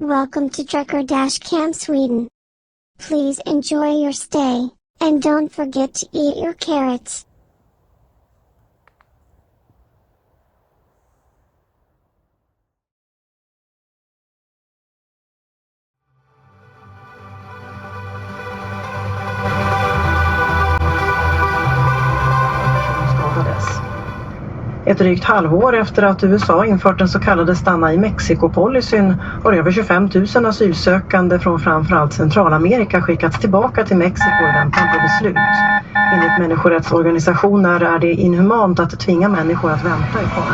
Welcome to Trucker Dashcam Sweden. Please enjoy your stay, and don't forget to eat your carrots. Ett drygt halvår efter att USA infört den så kallade stanna i Mexiko-policyn har över 25 000 asylsökande från framförallt Centralamerika skickats tillbaka till Mexiko i väntan på beslut. Enligt människorättsorganisationer är det inhumant att tvinga människor att vänta i kvar.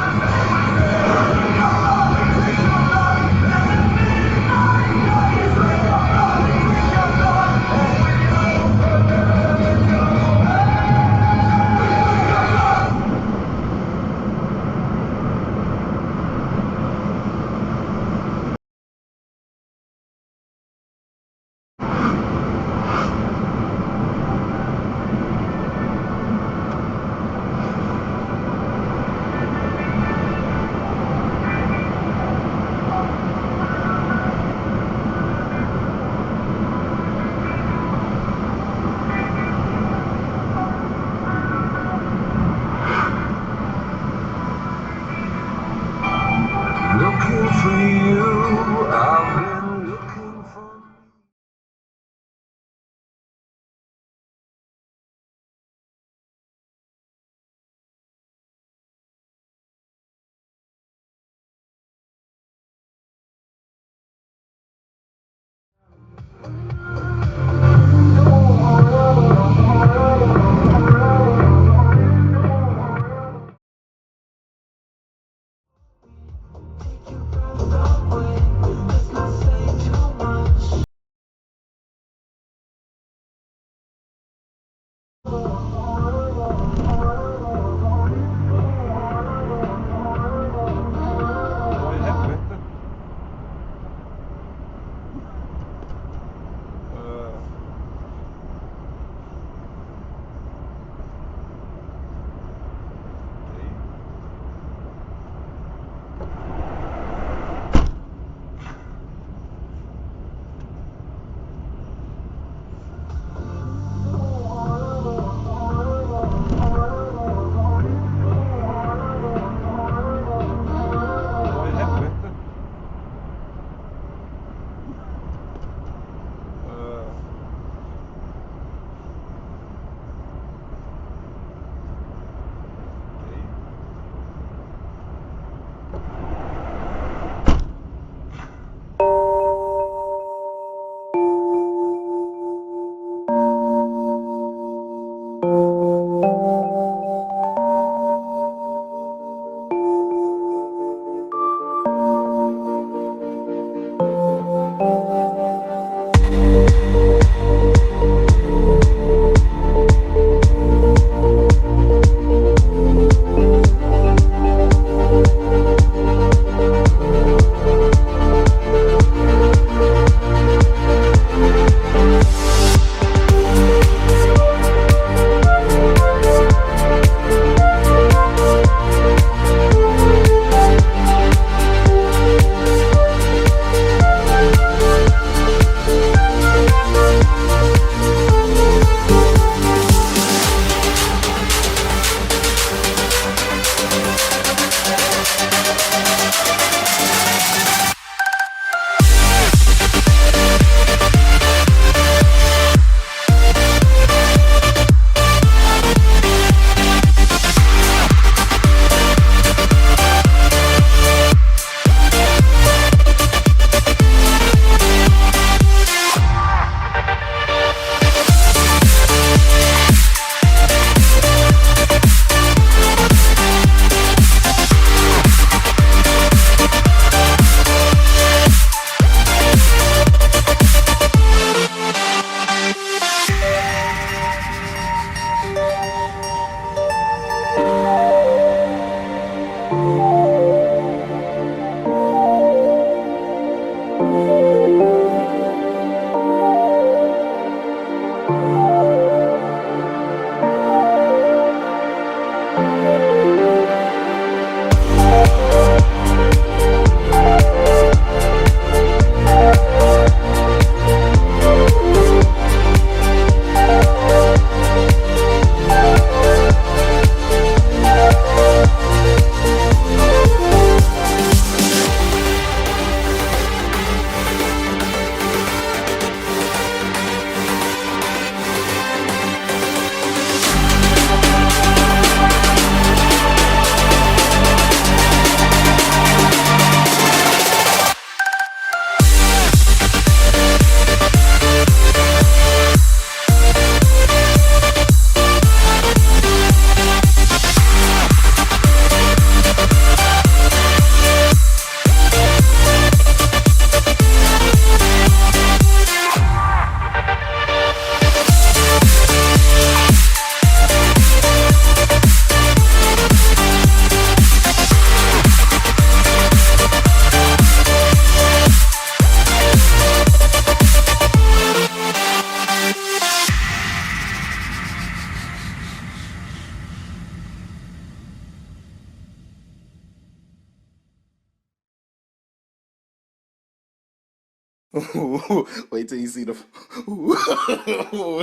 Wait till you see the.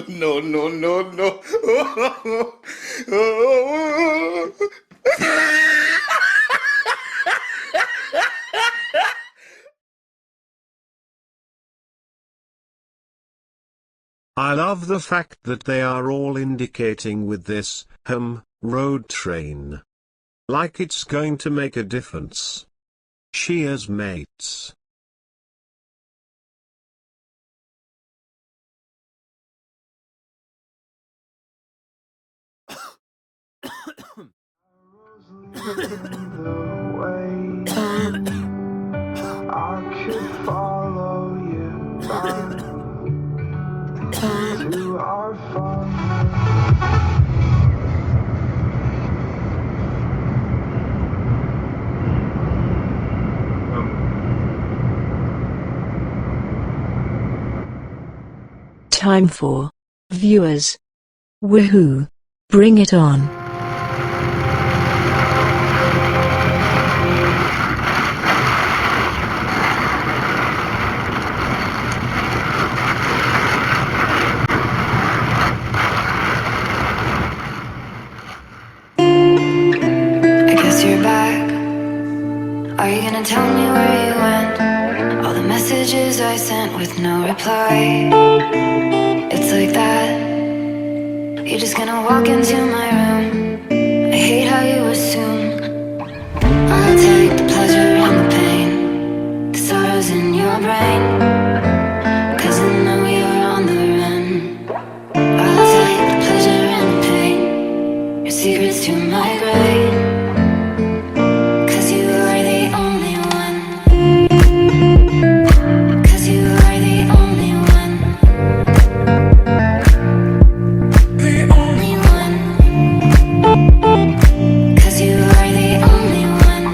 No, no, no, no. I love the fact that they are all indicating with this, road train. Like it's going to make a difference. Cheers, mates. I could follow you back to our fun. Time for viewers. Woohoo! Bring it on. I guess you're back. Are you gonna tell me where you went? All the messages I sent with no reply. It's like that. You're just gonna walk into my room. I hate how you assume I'll take the pleasure and the pain, the sorrows in your brain, 'cause I know you're on the run. I'll take the pleasure and the pain, your secrets to my grave, 'cause you are the only one. 'Cause you are the only one. The only one. 'Cause you are the only one.